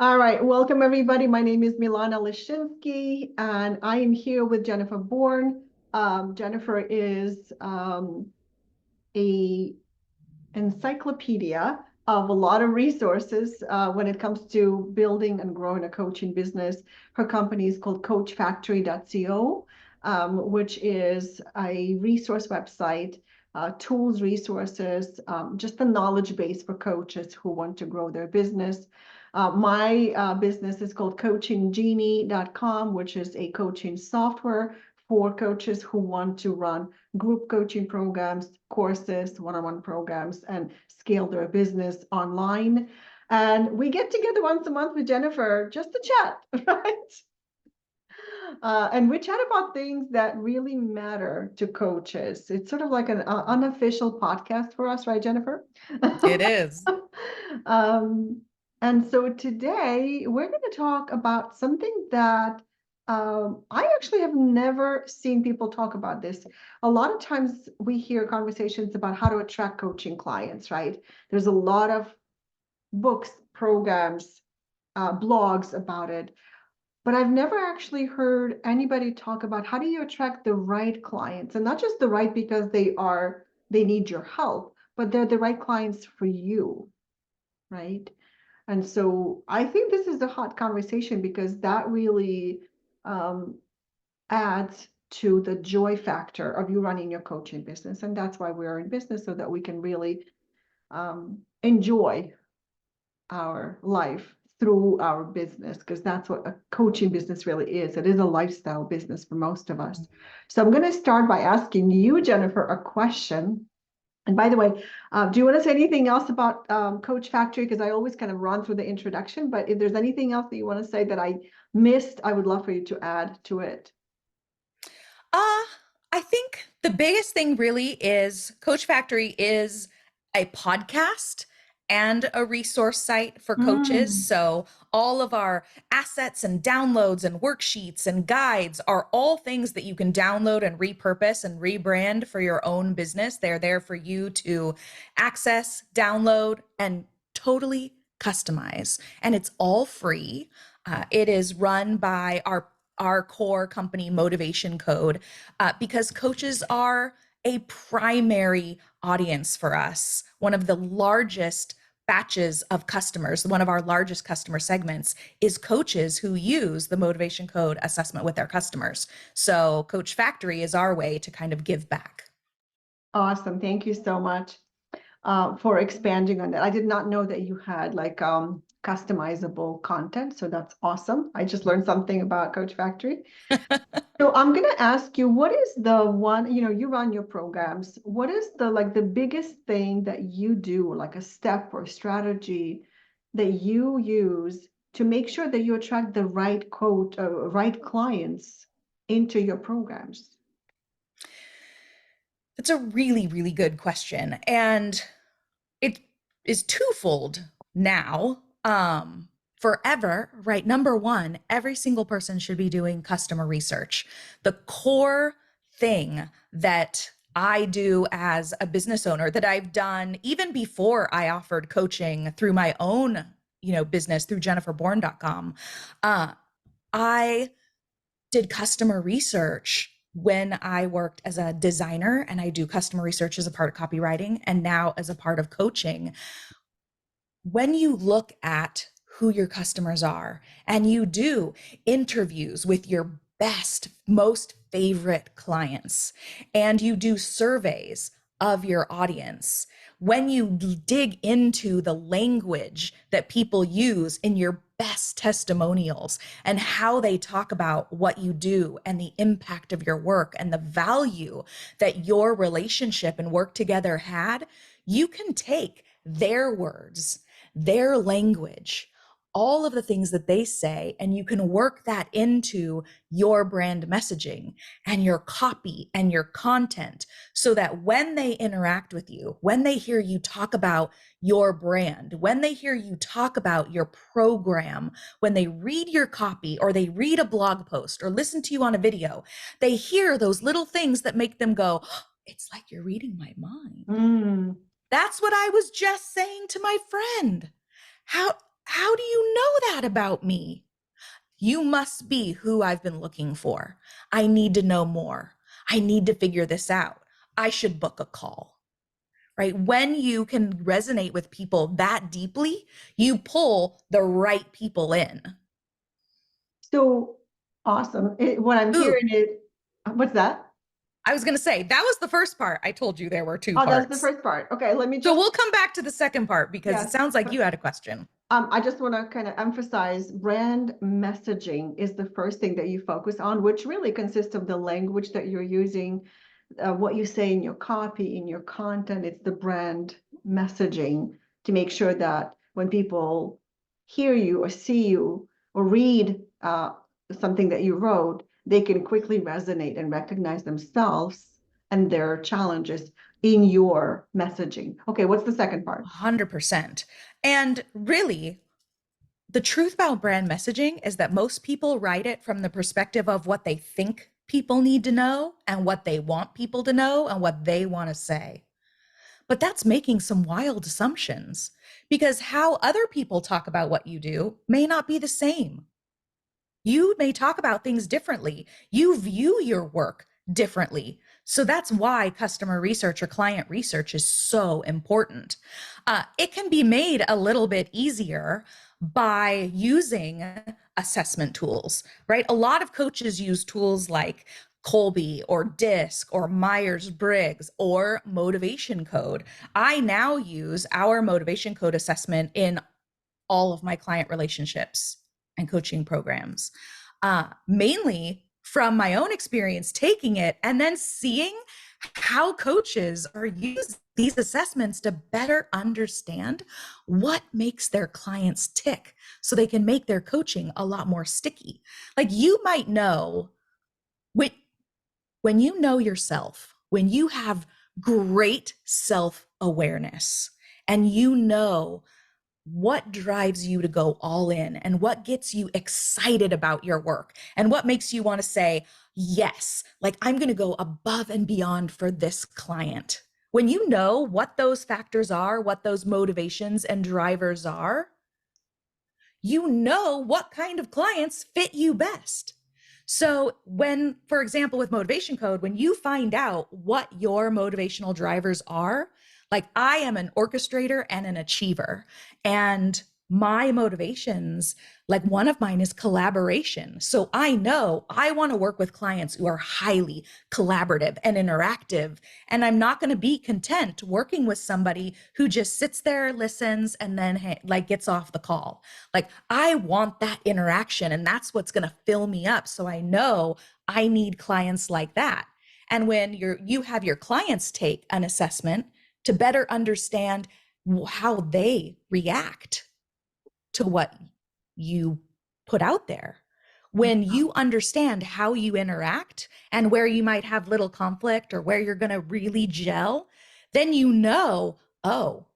All right, welcome everybody. My name is Milana Lishinsky, and I am here with Jennifer Bourne. Jennifer is a encyclopedia of a lot of resources when it comes to building and growing a coaching business. Her company is called coachfactory.co, which is a resource website, tools, resources, just a knowledge base for coaches who want to grow their business. My business is called coachinggenie.com, which is a coaching software for coaches who want to run group coaching programs, courses, one-on-one programs, and scale their business online. And we get together once a month with Jennifer just to chat, right? And we chat about things that really matter to coaches. It's sort of like an unofficial podcast for us, right, Jennifer? It is. um, and so today we're going to talk about something that I actually have never seen people talk about this. A lot of times we hear conversations about how to attract coaching clients, right? There's a lot of books, programs, blogs about it. But I've never actually heard anybody talk about how do you attract the right clients, and not just the right because they need your help, but they're the right clients for you, right? And so I think this is a hot conversation because that really um, adds to the joy factor of you running your coaching business. And that's why we're in business, so that we can really enjoy our life through our business, because that's what a coaching business really is. It is a lifestyle business for most of us. So I'm going to start by asking you, Jennifer, a question. And by the way, do you want to say anything else about Coach Factory? Because I always kind of run through the introduction, but if there's anything else that you want to say that I missed, I would love for you to add to it. I think the biggest thing really is Coach Factory is a podcast and a resource site for coaches. Mm. So all of our assets and downloads and worksheets and guides are all things that you can download and repurpose and rebrand for your own business. They're there for you to access, download, and totally customize. And it's all free. It is run by our core company Motivation Code, because coaches are a primary audience for us. One of the largest batches of customers, one of our largest customer segments is coaches who use the Motivation Code assessment with their customers. So Coach Factory is our way to kind of give back. Awesome. Thank you so much for expanding on that. I did not know that you had like customizable content. So that's awesome. I just learned something about Coach Factory. So I'm going to ask you, what is the one, you run your programs. What is the biggest thing that you do, like a step or strategy that you use to make sure that you attract the right right clients into your programs? That's a really, really good question. And it is twofold now. Forever, right? Number one, every single person should be doing customer research. The core thing that I do as a business owner, that I've done even before I offered coaching through my own, business through jenniferbourne.com. I did customer research when I worked as a designer, and I do customer research as a part of copywriting and now as a part of coaching. When you look at who your customers are and you do interviews with your best, most favorite clients, and you do surveys of your audience, when you dig into the language that people use in your best testimonials and how they talk about what you do and the impact of your work and the value that your relationship and work together had, you can take their words, their language, all of the things that they say, and you can work that into your brand messaging and your copy and your content, so that when they interact with you, when they hear you talk about your brand, when they hear you talk about your program, when they read your copy or they read a blog post or listen to you on a video, they hear those little things that make them go, oh, it's like you're reading my mind. Mm. That's what I was just saying to my friend. How How do you know that about me? You must be who I've been looking for. I need to know more. I need to figure this out. I should book a call, right? When you can resonate with people that deeply, you pull the right people in. So awesome. What I'm Ooh, hearing is, what's that? I was going to say that was the first part. I told you there were two Oh, that's the parts. first part. Okay, let me So just, we'll come back to the second part because it yes. sounds like you had a question. I just want to kind of emphasize brand messaging is the first thing that you focus on, which really consists of the language that you're using, what you say in your copy, in your content. It's the brand messaging to make sure that when people hear you or see you or read something that you wrote, they can quickly resonate and recognize themselves and their challenges in your messaging. Okay, what's the second part? 100%. And really, the truth about brand messaging is that most people write it from the perspective of what they think people need to know and what they want people to know and what they want to say. But that's making some wild assumptions because how other people talk about what you do may not be the same. You may talk about things differently. You view your work differently. So that's why customer research or client research is so important. It can be made a little bit easier by using assessment tools, right? A lot of coaches use tools like Colby or DISC or Myers Briggs or Motivation Code. I now use our Motivation Code assessment in all of my client relationships and coaching programs, mainly from my own experience taking it and then seeing how coaches are using these assessments to better understand what makes their clients tick so they can make their coaching a lot more sticky. Like you might know when you know yourself, when you have great self awareness and you know what drives you to go all in and what gets you excited about your work and what makes you want to say, yes, like I'm going to go above and beyond for this client. When you know what those factors are, what those motivations and drivers are, you know what kind of clients fit you best. So when, for example, with Motivation Code, when you find out what your motivational drivers are, like I am an orchestrator and an achiever, and my motivations, like one of mine is collaboration. So I know I want to work with clients who are highly collaborative and interactive. And I'm not going to be content working with somebody who just sits there, listens, and then like gets off the call. Like I want that interaction and that's what's going to fill me up. So I know I need clients like that. And when you have your clients take an assessment to better understand how they react to what you put out there. When you understand how you interact and where you might have little conflict or where you're going to really gel, then you know, oh,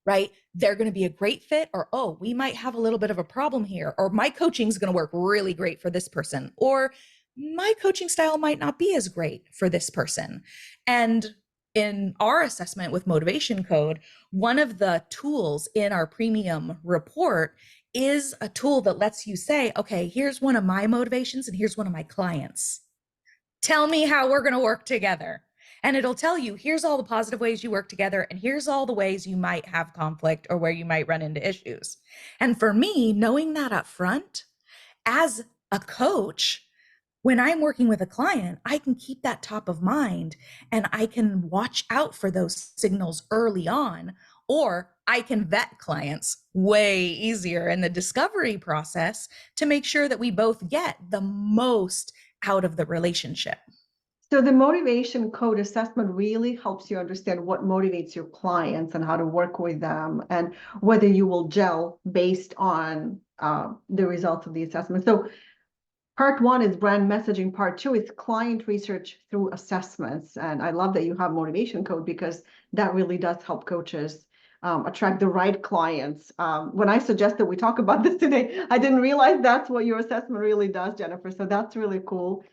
right, they're going to be a great fit, or oh, we might have a little bit of a problem here, or my coaching is going to work really great for this person, or my coaching style might not be as great for this person. And in our assessment with Motivation Code, one of the tools in our premium report is a tool that lets you say, okay, here's one of my motivations and here's one of my clients. Tell me how we're going to work together. And it'll tell you, here's all the positive ways you work together, and here's all the ways you might have conflict or where you might run into issues. And for me, knowing that up front, as a coach, when I'm working with a client, I can keep that top of mind and I can watch out for those signals early on, or I can vet clients way easier in the discovery process to make sure that we both get the most out of the relationship. So the motivation code assessment really helps you understand what motivates your clients and how to work with them and whether you will gel based on the results of the assessment. So part one is brand messaging. Part two is client research through assessments. And I love that you have motivation code because that really does help coaches attract the right clients. When I suggested we talk about this today, I didn't realize that's what your assessment really does, Jennifer. So that's really cool.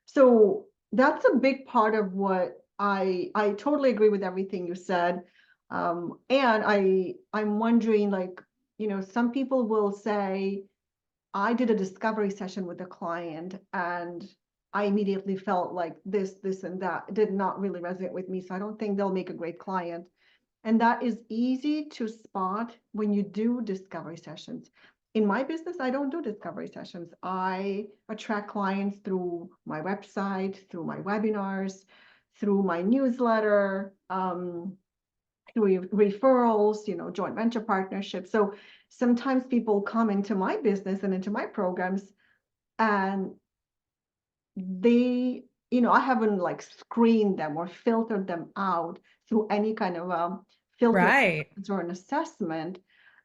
So that's a big part of what I totally agree with everything you said. And I'm wondering, like, some people will say, I did a discovery session with a client and I immediately felt like this, and that did not really resonate with me. So I don't think they'll make a great client. And that is easy to spot when you do discovery sessions. In my business, I don't do discovery sessions. I attract clients through my website, through my webinars, through my newsletter, through referrals, joint venture partnerships. So sometimes people come into my business and into my programs and they, I haven't like screened them or filtered them out through any kind of filter Right. or an assessment.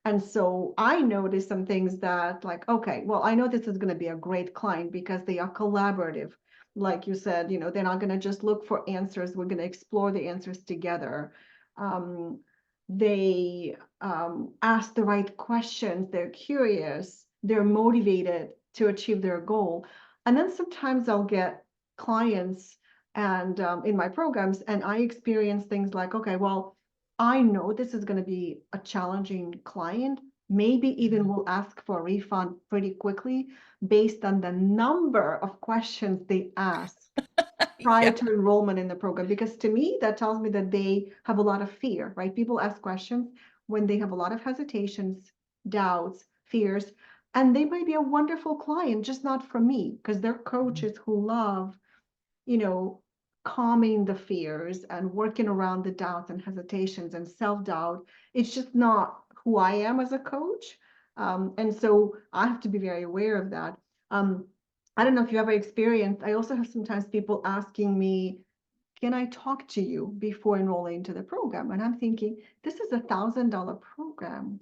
And so I noticed some things that like, okay, well, I know this is going to be a great client because they are collaborative. Like you said, they're not going to just look for answers. We're going to explore the answers together. Um, they ask the right questions. They're curious. They're motivated to achieve their goal. And then sometimes I'll get clients and in my programs, and I experience things like, okay, well, I know this is going to be a challenging client. Maybe even will ask for a refund pretty quickly based on the number of questions they ask prior Yeah. to enrollment in the program. Because to me, that tells me that they have a lot of fear, right? People ask questions when they have a lot of hesitations, doubts, fears, and they might be a wonderful client, just not for me, because they're coaches who love, you know, calming the fears and working around the doubts and hesitations and self-doubt. It's just not who I am as a coach. And so I have to be very aware of that. I don't know if you ever experienced, I also have sometimes people asking me, can I talk to you before enrolling into the program? And I'm thinking, this is $1,000 program.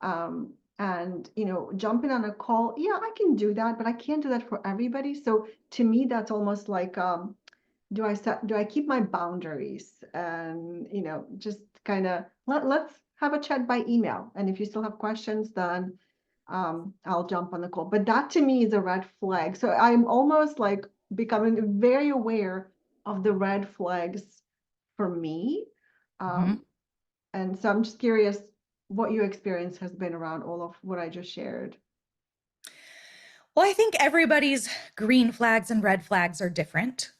And jumping on a call, yeah, I can do that, but I can't do that for everybody. So to me, that's almost like, do I keep my boundaries and just kind of let's have a chat by email, and if you still have questions, then I'll jump on the call. But that to me is a red flag. So I'm almost like becoming very aware of the red flags for me. Mhm. And so I'm just curious what your experience has been around all of what I just shared. Well, I think everybody's green flags and red flags are different,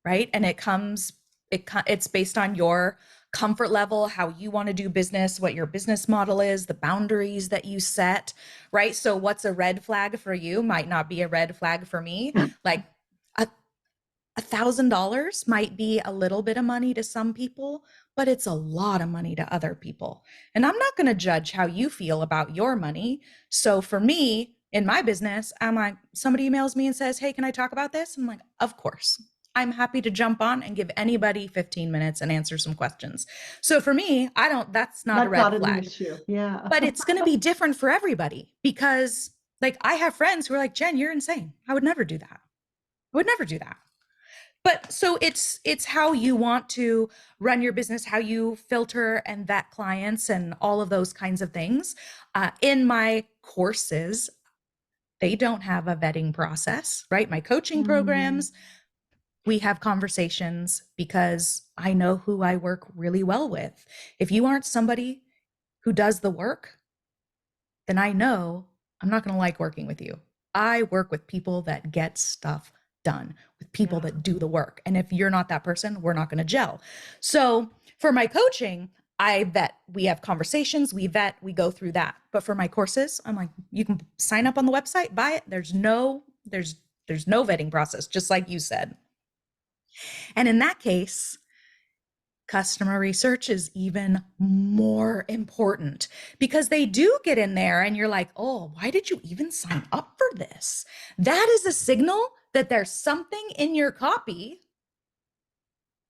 right? And it's based on your comfort level, how you want to do business, what your business model is, the boundaries that you set, right? So what's a red flag for you might not be a red flag for me. Like a $1,000 might be a little bit of money to some people, but it's a lot of money to other people. And I'm not going to judge how you feel about your money. So for me, in my business, I'm like, somebody emails me and says, hey, can I talk about this? I'm like, of course. I'm happy to jump on and give anybody 15 minutes and answer some questions. So for me, that's not a That's red not an flag, issue. Yeah. but it's going to be different for everybody because like I have friends who are like, Jen, you're insane. I would never do that. I would never do that. But so it's how you want to run your business, how you filter and vet clients and all of those kinds of things. In my courses, they don't have a vetting process, right? My coaching programs, we have conversations because I know who I work really well with. If you aren't somebody who does the work, then I know I'm not going to like working with you. I work with people that get stuff done, with people Yeah. that do the work. And if you're not that person, we're not going to gel. So for my coaching, I vet, we have conversations, we vet, we go through that. But for my courses, I'm like, you can sign up on the website, buy it. There's no vetting process, just like you said. And in that case, customer research is even more important because they do get in there and you're like, oh, why did you even sign up for this? That is a signal that there's something in your copy,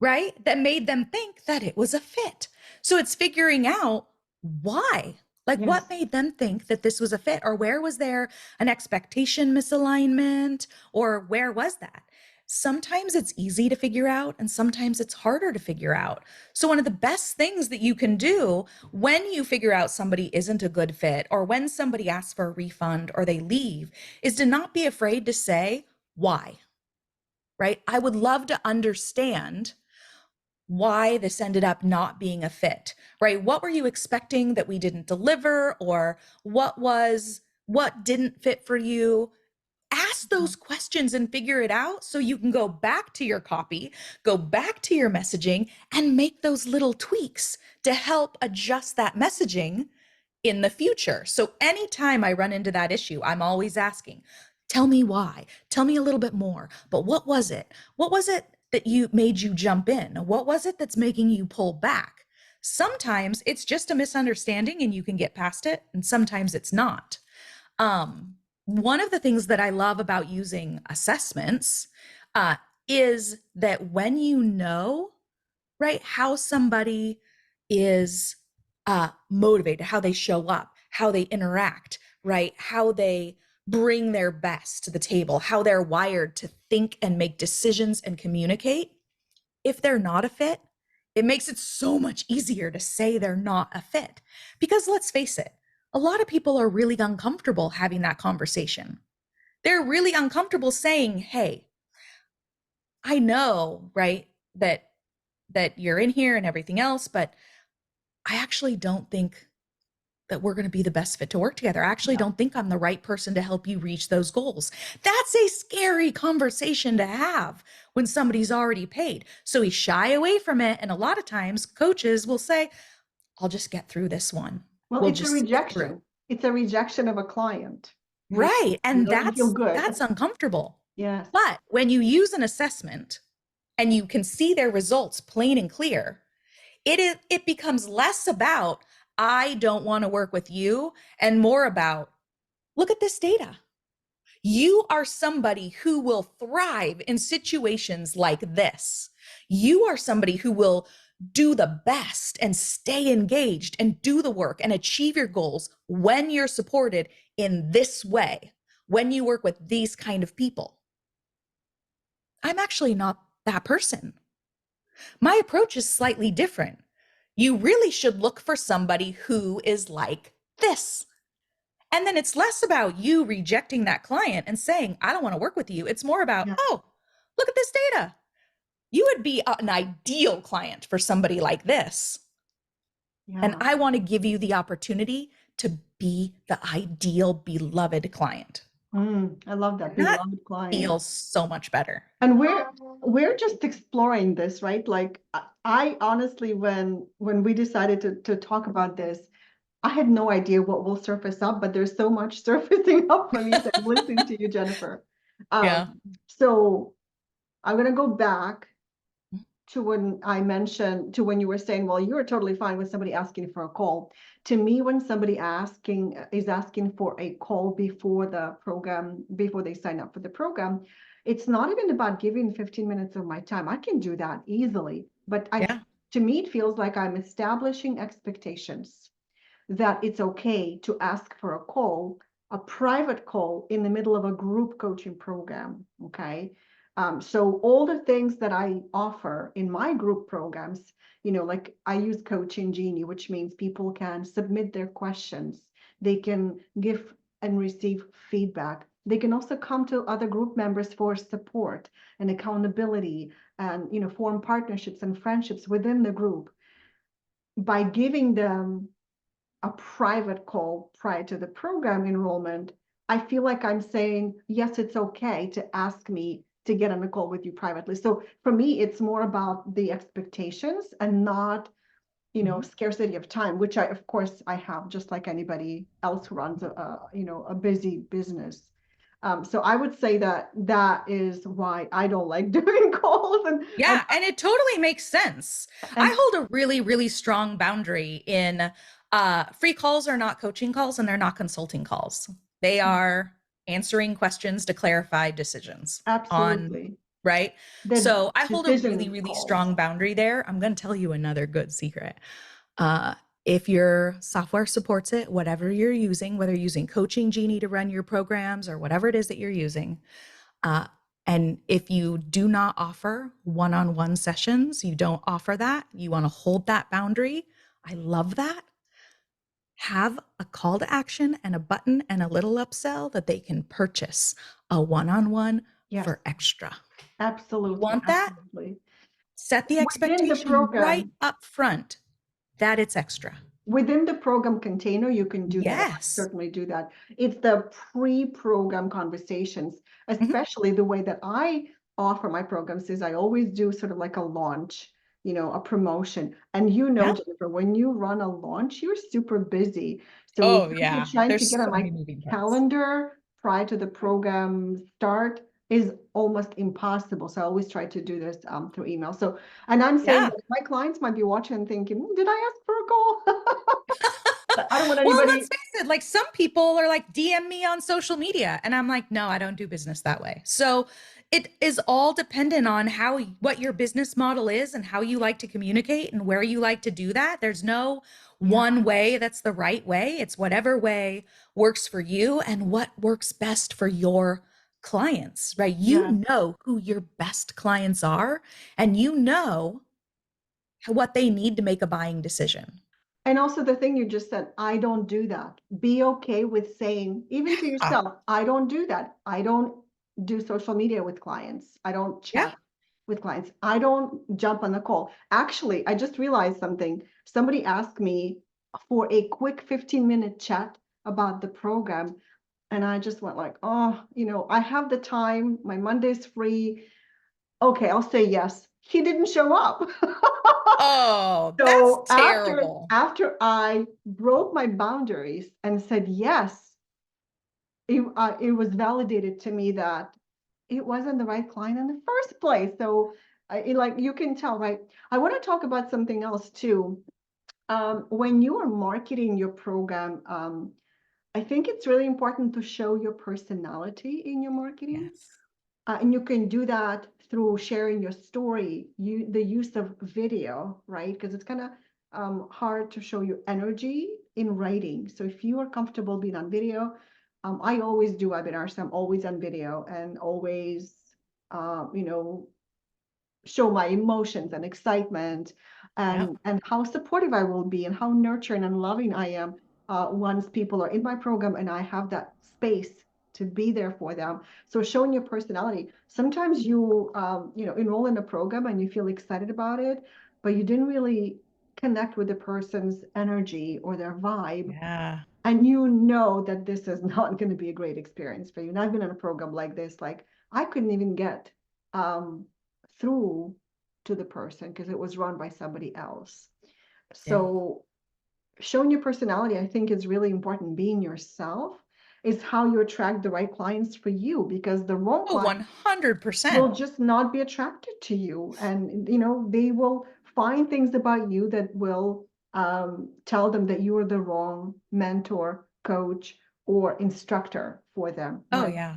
right, that made them think that it was a fit. So it's figuring out why. Like, Yes. what made them think that this was a fit, or where was there an expectation misalignment, or where was that? Sometimes it's easy to figure out, and sometimes it's harder to figure out. So, one of the best things that you can do when you figure out somebody isn't a good fit, or when somebody asks for a refund or they leave, is to not be afraid to say why, right? I would love to understand why this ended up not being a fit, right? What were you expecting that we didn't deliver, or what didn't fit for you? Ask those questions and figure it out so you can go back to your copy, go back to your messaging, and make those little tweaks to help adjust that messaging in the future. So anytime I run into that issue, I'm always asking, tell me why, tell me a little bit more, but what was it? What was it that made you jump in? What was it that's making you pull back? Sometimes it's just a misunderstanding and you can get past it, and sometimes it's not. One of the things that I love about using assessments is that when you know, right, how somebody is motivated, how they show up, how they interact, right, how they bring their best to the table, how they're wired to think and make decisions and communicate. If they're not a fit, it makes it so much easier to say they're not a fit. Because let's face it, a lot of people are really uncomfortable having that conversation. They're really uncomfortable saying, hey, I know, right, that you're in here and everything else, but I actually don't think that we're going to be the best fit to work together. I actually don't think I'm the right person to help you reach those goals. That's a scary conversation to have when somebody's already paid. So we shy away from it. And a lot of times coaches will say, I'll just get through this one. Well, it's a rejection. It's a rejection of a client. Right. And feel good. That's uncomfortable. Yes. But when you use an assessment and you can see their results plain and clear, it becomes less about, I don't want to work with you, and more about, look at this data. You are somebody who will thrive in situations like this. You are somebody who will do the best and stay engaged and do the work and achieve your goals when you're supported in this way, when you work with these kind of people. I'm actually not that person. My approach is slightly different. You really should look for somebody who is like this. And then it's less about you rejecting that client and saying, I don't want to work with you. It's more about, oh, look at this data. You would be an ideal client for somebody like this. Yeah. And I want to give you the opportunity to be the ideal, beloved client. I love that. Beloved client feels so much better. And we're just exploring this, right? Like I honestly, when we decided to talk about this, I had no idea what will surface up, but there's so much surfacing up for me. So I'm listening to you, Jennifer. Yeah. So I'm going to go back to when I mentioned, to when you were saying, well, you were totally fine with somebody asking for a call. To me, when somebody is asking for a call before the program, before they sign up for the program, it's not even about giving 15 minutes of my time. I can do that easily, but to me, it feels like I'm establishing expectations that it's okay to ask for a call, a private call in the middle of a group coaching program, okay? So all the things that I offer in my group programs, like I use Coaching Genie, which means people can submit their questions. They can give and receive feedback. They can also come to other group members for support and accountability and, form partnerships and friendships within the group. By giving them a private call prior to the program enrollment, I feel like I'm saying, yes, it's okay to ask me to get on a call with you privately. So for me, it's more about the expectations and not, scarcity of time, which of course I have, just like anybody else who runs a busy business. So I would say that is why I don't like doing calls. And it totally makes sense. I hold a really, really strong boundary in free calls are not coaching calls and they're not consulting calls. They are answering questions to clarify decisions. Absolutely. Right? So I hold a really, really calls. strong boundary there. I'm going to tell you another good secret. If your software supports it, whatever you're using, whether you're using Coaching Genie to run your programs or whatever it is that you're using, and if you do not offer one-on-one sessions, you don't offer that, you want to hold that boundary. I love that. Have a call to action and a button and a little upsell that they can purchase a one-on-one for extra. Absolutely. You want that? Absolutely. Set the Within the expectation right program, up front that it's extra. within the program container, you can do that. I Yes. certainly do that. It's the pre-program conversations, Mhm. especially the way that I offer my programs is I always do sort of like a launch, a promotion. And Yeah. Jennifer, when you run a launch, you're super busy. So Oh, something yeah. trying to There's get on so my many moving parts. calendar prior to the program start is almost impossible. So I always try to do this through email. So, and I'm saying Yeah. that my clients might be watching and thinking, did I ask for a call? But I don't want Well, anybody. let's face it, like some people are like, DM me on social media. And I'm like, no, I don't do business that way. So it is all dependent on what your business model is and how you like to communicate and where you like to do that. There's no Yeah, one way that's the right way. It's whatever way works for you and what works best for your clients, right? You yeah. know who your best clients are and you know what they need to make a buying decision. And also the thing you just said, I don't do that. Be okay with saying, even to Ah, yourself, I don't do that. I don't do social media with clients. I don't yeah. chat with clients. I don't jump on the call. Actually, I just realized something. Somebody asked me for a quick 15-minute chat about the program. And I just went like, oh, I have the time. My Monday's free. Okay, I'll say yes. He didn't show up. Oh, that's So after terrible. after I broke my boundaries and said yes, it was validated to me that it wasn't the right client in the first place. So like you can tell, right? I want to talk about something else too. When you are marketing your program, I think it's really important to show your personality in your marketing. Yes. And you can do that through sharing your story, the use of video, right? Because it's kind of hard to show your energy in writing. So if you are comfortable being on video, I always do webinars. So I'm always on video and always, you know, show my emotions and excitement Yep. and how supportive I will be and how nurturing and loving I am once people are in my program and I have that space to be there for them. So showing your personality. Sometimes enroll in a program and you feel excited about it, but you didn't really connect with the person's energy or their vibe. Yeah. And you know that this is not going to be a great experience for you. And I've been in a program like this, like I couldn't even get um, through to the person because it was run by somebody else. Yeah. So showing your personality, I think, is really important. Being yourself is how you attract the right clients for you because the wrong Oh, client 100%. will just not be attracted to you. And, they will find things about you that will tell them that you are the wrong mentor, coach, or instructor for them, Oh, right? yeah.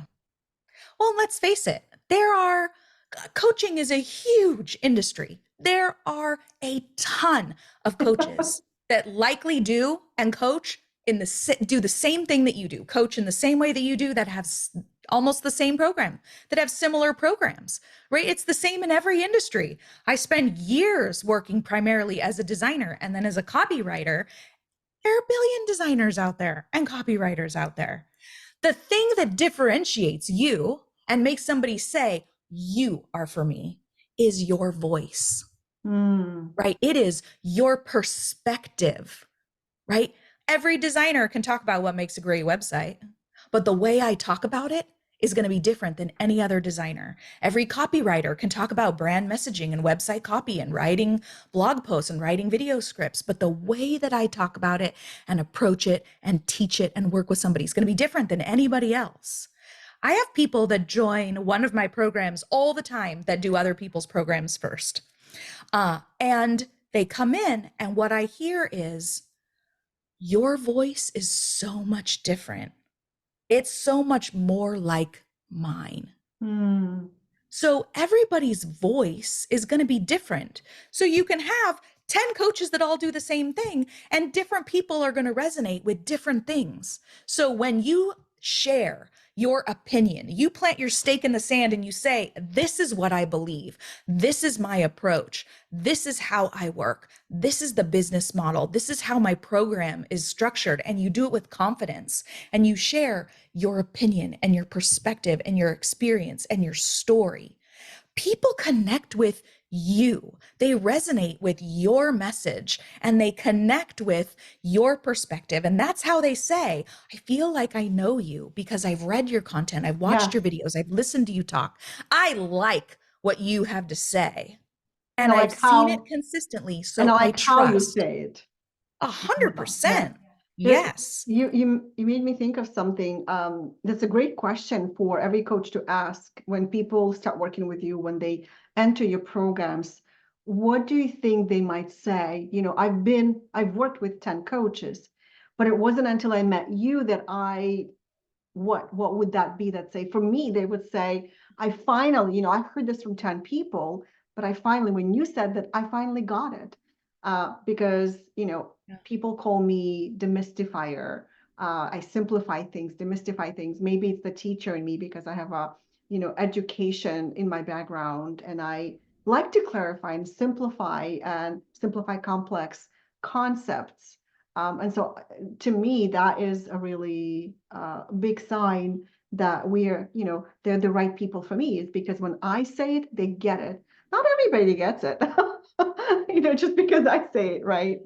Well, let's face it, coaching is a huge industry. There are a ton of coaches that likely do and coach do the same thing that you do, coach in the same way that you do, that have almost the same program, that have similar programs, right? It's the same in every industry. I spent years working primarily as a designer and then as a copywriter. There are a billion designers out there and copywriters out there. The thing that differentiates you and makes somebody say, you are for me, is your voice, Mm. right? It is your perspective, right? Every designer can talk about what makes a great website, but the way I talk about it is going to be different than any other designer. Every copywriter can talk about brand messaging and website copy and writing blog posts and writing video scripts, but the way that I talk about it and approach it and teach it and work with somebody is going to be different than anybody else. I have people that join one of my programs all the time that do other people's programs first. And they come in, and what I hear is, your voice is so much different. It's so much more like mine. Mm. So everybody's voice is going to be different. So you can have 10 coaches that all do the same thing, and different people are going to resonate with different things. So when you share your opinion, you plant your stake in the sand and you say, this is what I believe. This is my approach. This is how I work. This is the business model. This is how my program is structured. And you do it with confidence and you share your opinion and your perspective and your experience and your story. People connect with you. They resonate with your message and they connect with your perspective. And that's how they say, I feel like I know you because I've read your content, I've watched Yes. your videos, I've listened to you talk. I like what you have to say. And And I I've like seen it how, consistently. and So I I like how you trust. say it. A hundred Yeah. percent. There- Yes. you made me think of something. That's a great question for every coach to ask when people start working with you, when they enter your programs. What do you think they might say? You know, I've worked with 10 coaches, but it wasn't until I met you that what would that be that say? For me, they would say, I finally, you know, I've heard this from 10 people, but I finally, when you said that, I finally got it. Because, you know, Yeah. people call me demystifier. I simplify things, demystify things. Maybe it's the teacher in me because I have a, you know, education in my background, and I like to clarify and simplify complex concepts. And so to me, that is a really big sign that we're, you know, they're the right people for me, is because when I say it, they get it. Not everybody gets it, you know, just because I say it, right?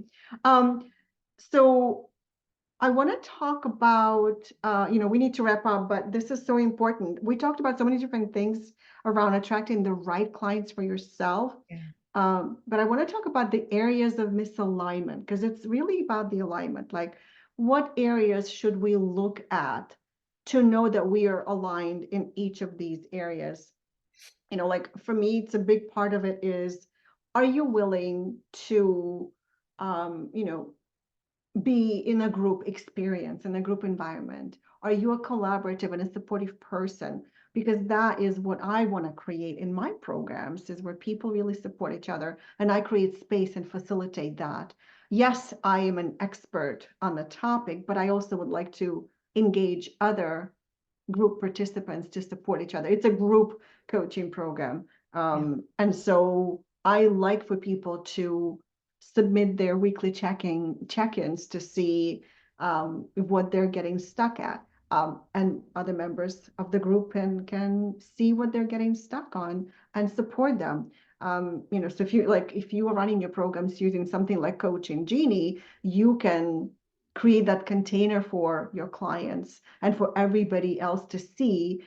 Um, so I want to talk about, you know, we need to wrap up, but this is so important. We talked about so many different things around attracting the right clients for yourself. Yeah. But I want to talk about the areas of misalignment, because it's really about the alignment. Like, what areas should we look at to know that we are aligned in each of these areas? You know, like for me, it's a big part of it is, are you willing to, you know, be in a group experience, in a group environment? Are you a collaborative and a supportive person? Because that is what I want to create in my programs, is where people really support each other, and I create space and facilitate that. Yes, I am an expert on the topic, but I also would like to engage other group participants to support each other. It's a group coaching program. Yeah. And so I like for people to submit their weekly check-ins to see what they're getting stuck at. And other members of the group can see what they're getting stuck on and support them. You know, so if you are running your programs using something like Coaching Genie, you can create that container for your clients and for everybody else to see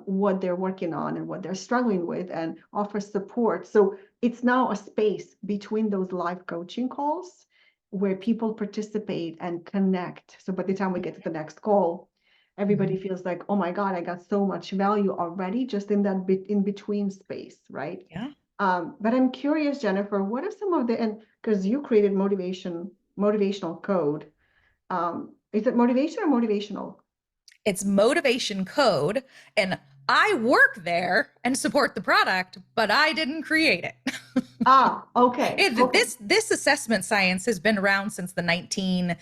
what they're working on and what they're struggling with, and offer support. So it's now a space between those live coaching calls where people participate and connect. So by the time we get to the next call, everybody Mhm. feels like, oh my God, I got so much value already just in that bit in between space, right? Yeah. But I'm curious, Jennifer, what are some of the, and because you created motivational code, is it motivation or motivational? It's Motivation Code, and I work there and support the product, but I didn't create it. Ah, okay, okay. This assessment science has been around since the 1950s,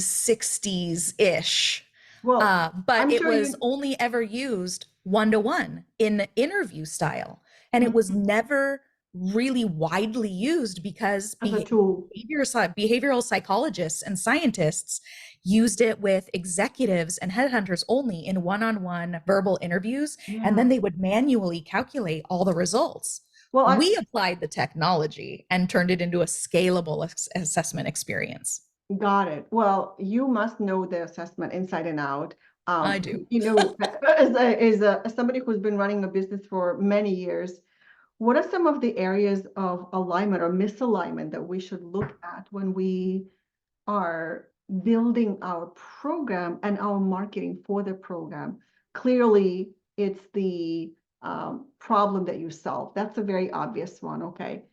60s ish. Well, But I'm it sure was you, only ever used one to one in interview style. And it was Mhm. never really widely used because As a tool. behavioral psychologists and scientists used it with executives and headhunters only in one on one verbal interviews. And Yeah. then they would manually calculate all the results. Well, We applied the technology and turned it into a scalable assessment experience. got it. Well, you must know the assessment inside and out. I do. You know, as somebody who's been running a business for many years, what are some of the areas of alignment or misalignment that we should look at when we are building our program and our marketing for the program? Clearly, it's the problem that you solve. That's a very obvious one. Okay,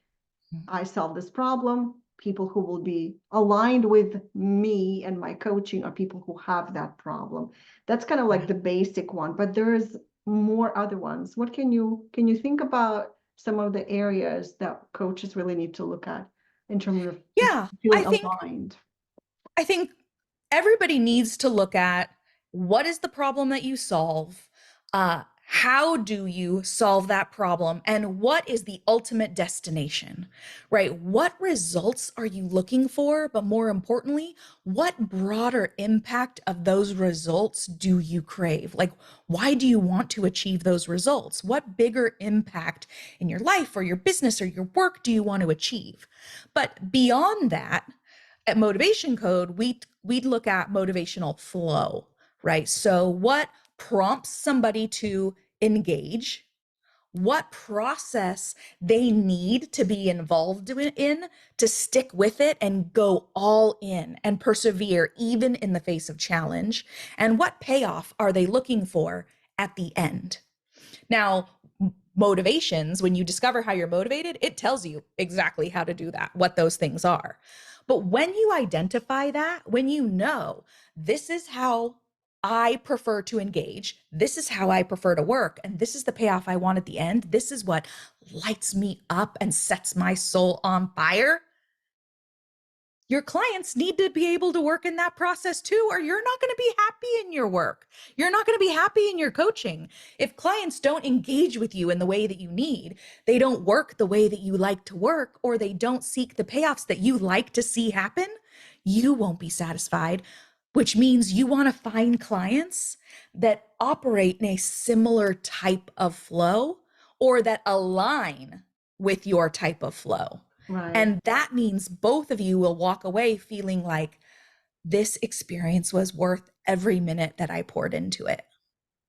I solve this problem. People who will be aligned with me and my coaching are people who have that problem. That's kind of like the basic one, but there's more other ones. What can you think about some of the areas that coaches really need to look at in terms of Yeah, feeling aligned? I think everybody needs to look at what is the problem that you solve? how do you solve that problem, and what is the ultimate destination, right? What results are you looking for? But more importantly, what broader impact of those results do you crave? Like, why do you want to achieve those results? What bigger impact in your life or your business or your work do you want to achieve? But beyond that, at Motivation Code, we'd look at motivational flow, right? So what prompts somebody to engage, what process they need to be involved in to stick with it and go all in and persevere even in the face of challenge, and what payoff are they looking for at the end. Now, motivations, when you discover how you're motivated, it tells you exactly how to do that, what those things are. But when you identify that, when you know this is how I prefer to engage, this is how I prefer to work, and this is the payoff I want at the end, this is what lights me up and sets my soul on fire, your clients need to be able to work in that process too, or you're not going to be happy in your work. You're not going to be happy in your coaching. If clients don't engage with you in the way that you need, they don't work the way that you like to work, or they don't seek the payoffs that you like to see happen, you won't be satisfied, which means you want to find clients that operate in a similar type of flow or that align with your type of flow. Right. And that means both of you will walk away feeling like this experience was worth every minute that I poured into it.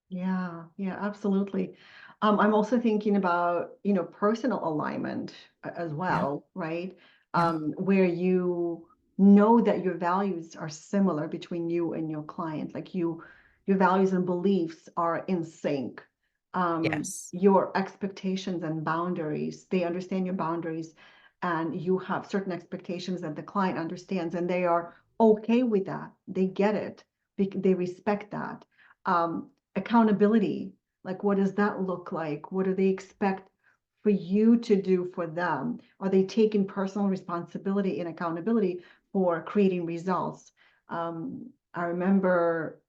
Yeah, yeah, absolutely. I'm also thinking about, personal alignment as Yeah. well, right? Yeah. Where you know that your values are similar between you and your client, like your values and beliefs are in sync. Yes. Your expectations and boundaries, they understand your boundaries, and you have certain expectations that the client understands, and they are okay with that. They get it. They respect that. Accountability, like what does that look like? What do they expect for you to do for them? Are they taking personal responsibility and accountability for creating results? I remember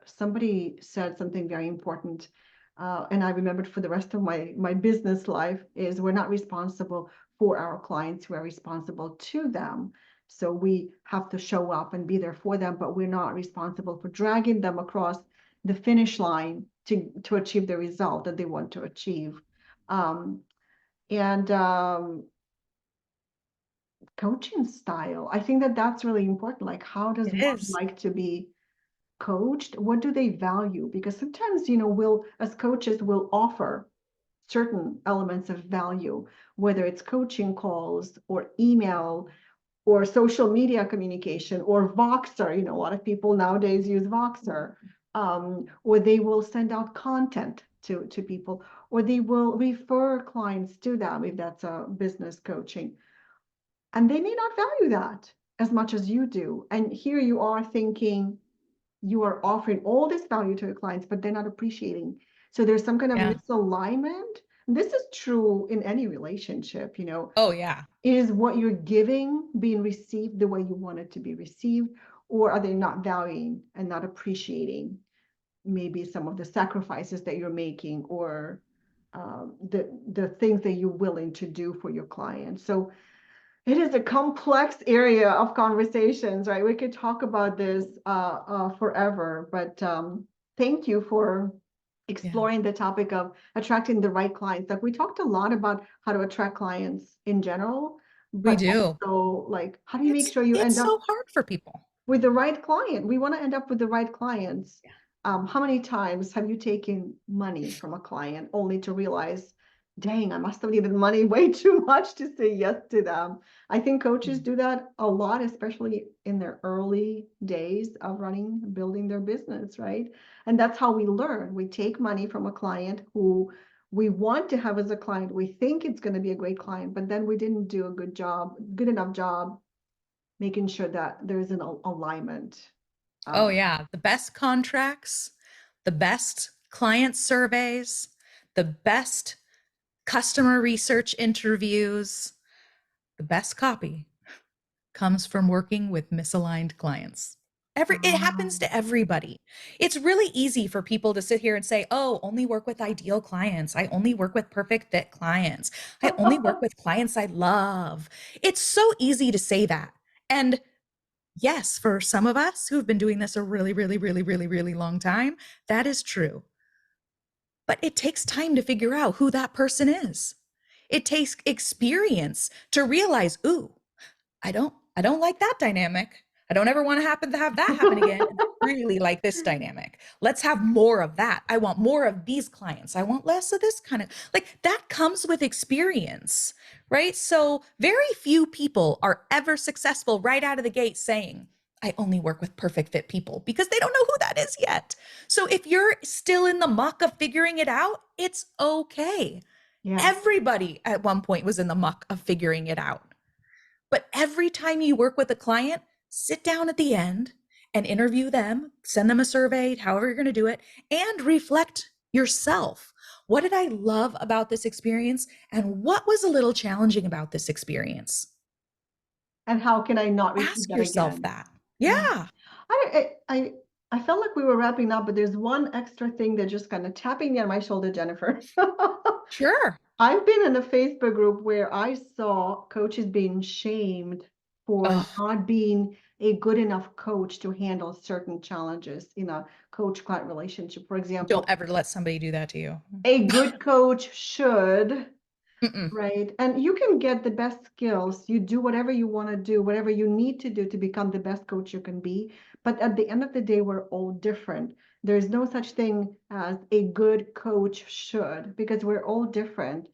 somebody said something very important, and I remembered for the rest of my business life, is we're not responsible for our clients, we're responsible to them. So we have to show up and be there for them, but we're not responsible for dragging them across the finish line to achieve the result that they want to achieve. Um, and Coaching style, I think that that's really important. Like, how does It one is. like to be coached? What do they value? Because sometimes, we'll, as coaches, will offer certain elements of value, whether it's coaching calls or email or social media communication or Voxer. A lot of people nowadays use Voxer, or they will send out content to people, or they will refer clients to them if that's a business coaching. And they may not value that as much as you do. And here you are thinking, you are offering all this value to your clients, but they're not appreciating. So there's some kind of Yeah. misalignment. This is true in any relationship, Oh, yeah. is what you're giving being received the way you want it to be received, or are they not valuing and not appreciating maybe some of the sacrifices that you're making, or the things that you're willing to do for your clients? So it is a complex area of conversations, right? We could talk about this forever, but thank you for Yeah. exploring the topic of attracting the right clients. Like, we talked a lot about how to attract clients in general, We but do. also, like, how do you make It's sure you it's end so up hard for people. with the right client? We want to end up with the right clients. How many times have you taken money from a client only to realize, dang, I must have needed money way too much to say yes to them? I think coaches Mm. do that a lot, especially in their early days of building their business, right? And that's how we learn. We take money from a client who we want to have as a client. We think it's going to be a great client, but then we didn't do a good enough job making sure that there's an alignment. Oh, Um, yeah. The best contracts, the best client surveys, the best customer research interviews, the best copy comes from working with misaligned clients. It happens Ah. to everybody. It's really easy for people to sit here and say, "Oh, only work with ideal clients. I only work with perfect fit clients. I only work with clients I love." It's so easy to say that. And yes, for some of us who've been doing this a really, really, really, really, really long time, that is true. But it takes time to figure out who that person is. It takes experience to realize, "Ooh, I don't like that dynamic. I don't ever want to have that happen again. And I really like this dynamic. Let's have more of that. I want more of these clients. I want less of this kind of like that comes with experience, right? So very few people are ever successful right out of the gate saying, I only work with perfect fit people because they don't know who that is yet. So if you're still in the muck of figuring it out, it's okay. Yes. Everybody at one point was in the muck of figuring it out. But every time you work with a client, sit down at the end and interview them, send them a survey, however you're going to do it, and reflect yourself. What did I love about this experience? And what was a little challenging about this experience? And how can I not repeat Ask that yourself again? that. Yeah. Yeah, I felt like we were wrapping up, but there's one extra thing that just kind of tapping me on my shoulder, Jennifer. sure. I've been in a Facebook group where I saw coaches being shamed for Oh, not being a good enough coach to handle certain challenges in a coach-client relationship. For don't example, ever let somebody do that to you. a good coach should, Mm-mm. right? And you can get the best skills. You do whatever you want to do, whatever you need to do to become the best coach you can be. But at the end of the day, we're all different. There's no such thing as a good coach should, because we're all different.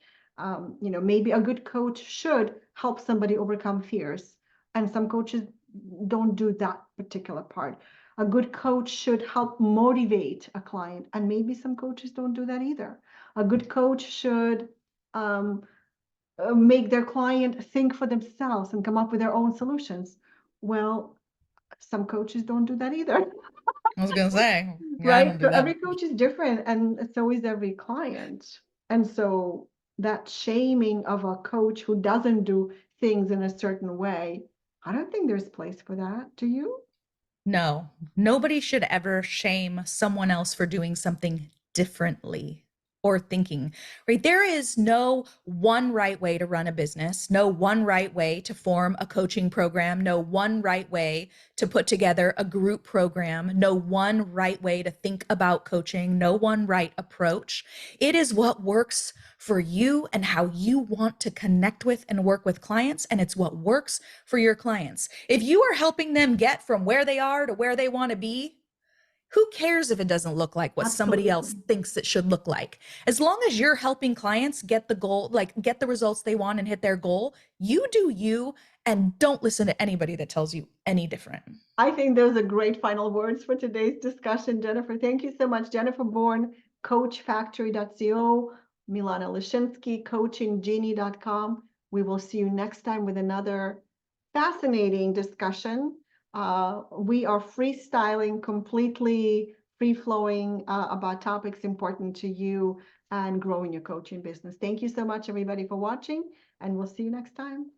Maybe a good coach should help somebody overcome fears, and some coaches don't do that particular part. A good coach should help motivate a client, and maybe some coaches don't do that either. A good coach should um, make their client think for themselves and come up with their own solutions. Well, some coaches don't do that either, I was going to say, yeah, I right? don't So do that. every coach is different, and so is every client. And so that shaming of a coach who doesn't do things in a certain way, I don't think there's place for that. Do you? No, nobody should ever shame someone else for doing something differently or thinking, right? There is no one right way to run a business, no one right way to form a coaching program, no one right way to put together a group program, no one right way to think about coaching, no one right approach. It is what works for you and how you want to connect with and work with clients, and it's what works for your clients. If you are helping them get from where they are to where they want to be, who cares if it doesn't look like what somebody else Absolutely. thinks it should look like? As long as you're helping clients get the goal, like get the results they want and hit their goal, you do you and don't listen to anybody that tells you any different. I think those are great final words for today's discussion, Jennifer. Thank you so much. Jennifer Bourne, coachfactory.co, Milana Lishinsky, coachinggenie.com. We will see you next time with another fascinating discussion. We are freestyling, completely free flowing about topics important to you and growing your coaching business. Thank you so much, everybody, for watching, and we'll see you next time.